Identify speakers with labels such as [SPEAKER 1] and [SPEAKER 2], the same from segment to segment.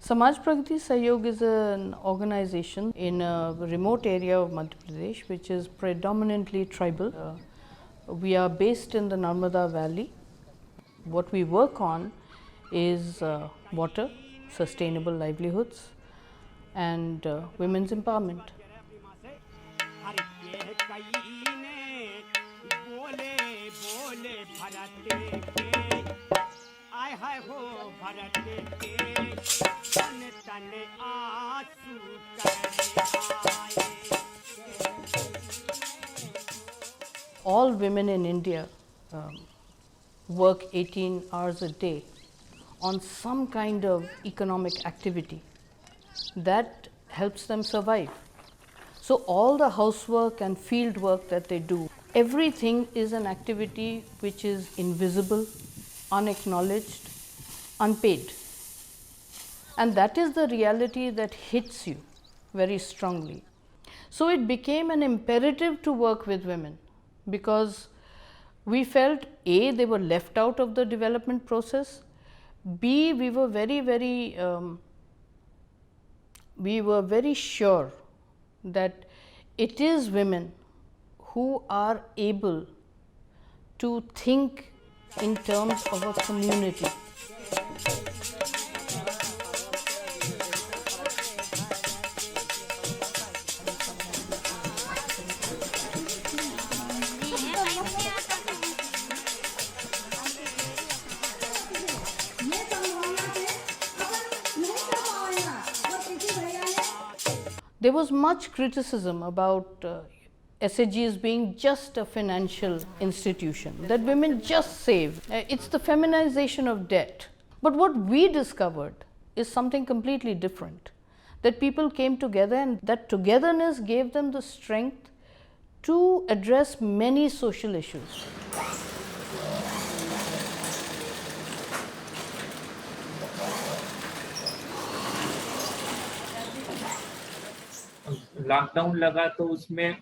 [SPEAKER 1] Samaj Pragati Sahyog is an organization in a remote area of Madhya Pradesh which is predominantly tribal. We are based in the Narmada Valley. What we work on is water, sustainable livelihoods, and women's empowerment. All women in India work 18 hours a day on some kind of economic activity that helps them survive. So all the housework and field work that they do, everything is an activity which is invisible, unacknowledged, unpaid. And that is the reality that hits you very strongly. So it became an imperative to work with women because we felt A, they were left out of the development process, B, we were very sure that it is women who are able to think in terms of a community. There was much criticism about SHGs being just a financial institution, that women just save. It's the feminization of debt. But what we discovered is something completely different, that people came together and that togetherness gave them the strength to address many social issues.
[SPEAKER 2] Lockdown लगा तो उसमें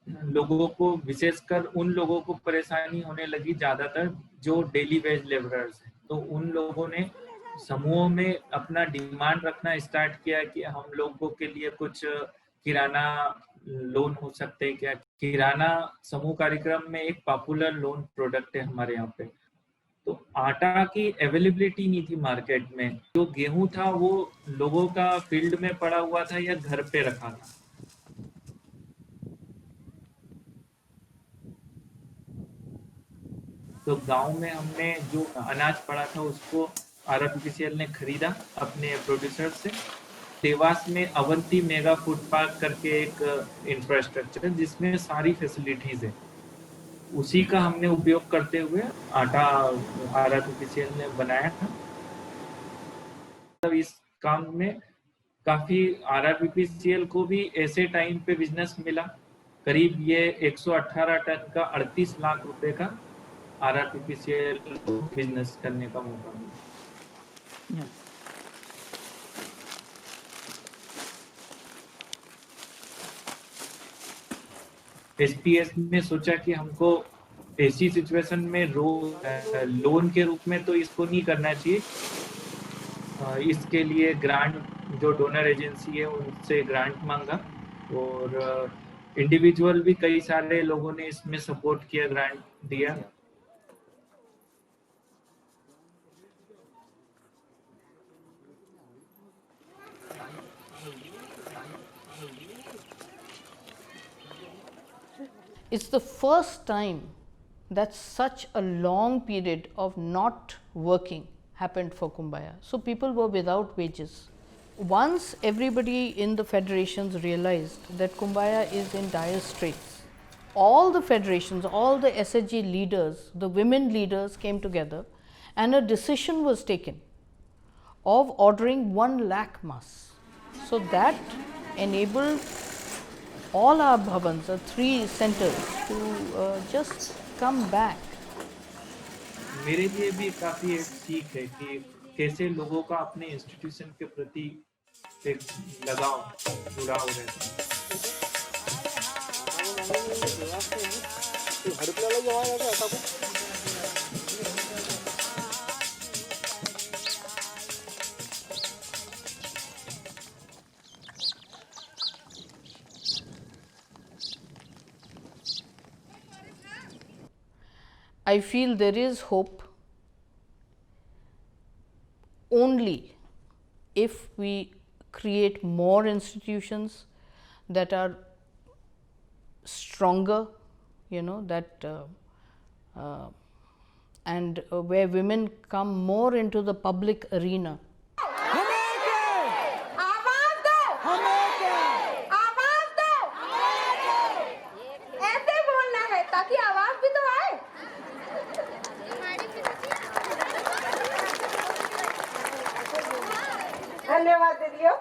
[SPEAKER 2] लोगों को, विशेषकर उन लोगों को परेशानी होने लगी ज्यादातर जो डेली वेज लेबरर्स हैं। तो उन लोगों ने समूहों में अपना डिमांड रखना स्टार्ट किया कि हम लोगों के लिए कुछ किराना लोन हो सकते हैं क्या। किराना समूह कार्यक्रम में एक पॉपुलर लोन प्रोडक्ट है हमारे यहाँ पे। तो आटा की अवेलेबिलिटी नहीं थी मार्केट में, जो गेहूं था वो लोगों का फील्ड में पड़ा हुआ था या घर पे रखा था। तो गांव में हमने जो अनाज पड़ा था उसको RFPCL ने खरीदा अपने प्रोड्यूसर से। देवास में अवंती मेगा फूड पार्क करके एक इंफ्रास्ट्रक्चर है जिसमें सारी फैसिलिटीज है, उसी का हमने उपयोग करते हुए आटा RFPCL ने बनाया था। इस काम में काफी RFPCL को भी ऐसे टाइम पे बिजनेस मिला, करीब ये 118 टन का 38 लाख रुपए का RFPCL को बिजनेस करने का मौका मिला। SPS ने सोचा कि हमको ऐसी सिचुएशन में लोन के रूप में तो इसको नहीं करना चाहिए, इसके लिए ग्रांट, जो डोनर एजेंसी है उनसे ग्रांट मांगा और इंडिविजुअल भी कई सारे लोगों ने इसमें सपोर्ट किया, ग्रांट दिया।
[SPEAKER 1] It's the first time that such a long period of not working happened for Kumbaya. So people were without wages. Once everybody in the federations realized that Kumbaya is in dire straits, all the federations, all the SHG leaders, the women leaders came together and a decision was taken of ordering 1 lakh masks. So that enabled all our bhavans, the 3 centers, to just come back.
[SPEAKER 2] मेरे लिए भी काफी एक सीख है कि कैसे लोगों का अपने इंस्टीट्यूशन के प्रति एक लगाव, जुड़ाव रहता है।
[SPEAKER 1] I feel there is hope only if we create more institutions that are stronger, and where women come more into the public arena.
[SPEAKER 3] आवाज दो, आवाज दो, ऐसे बोलना है ताकि आवाज भी तो आए। धन्यवाद दीदियों।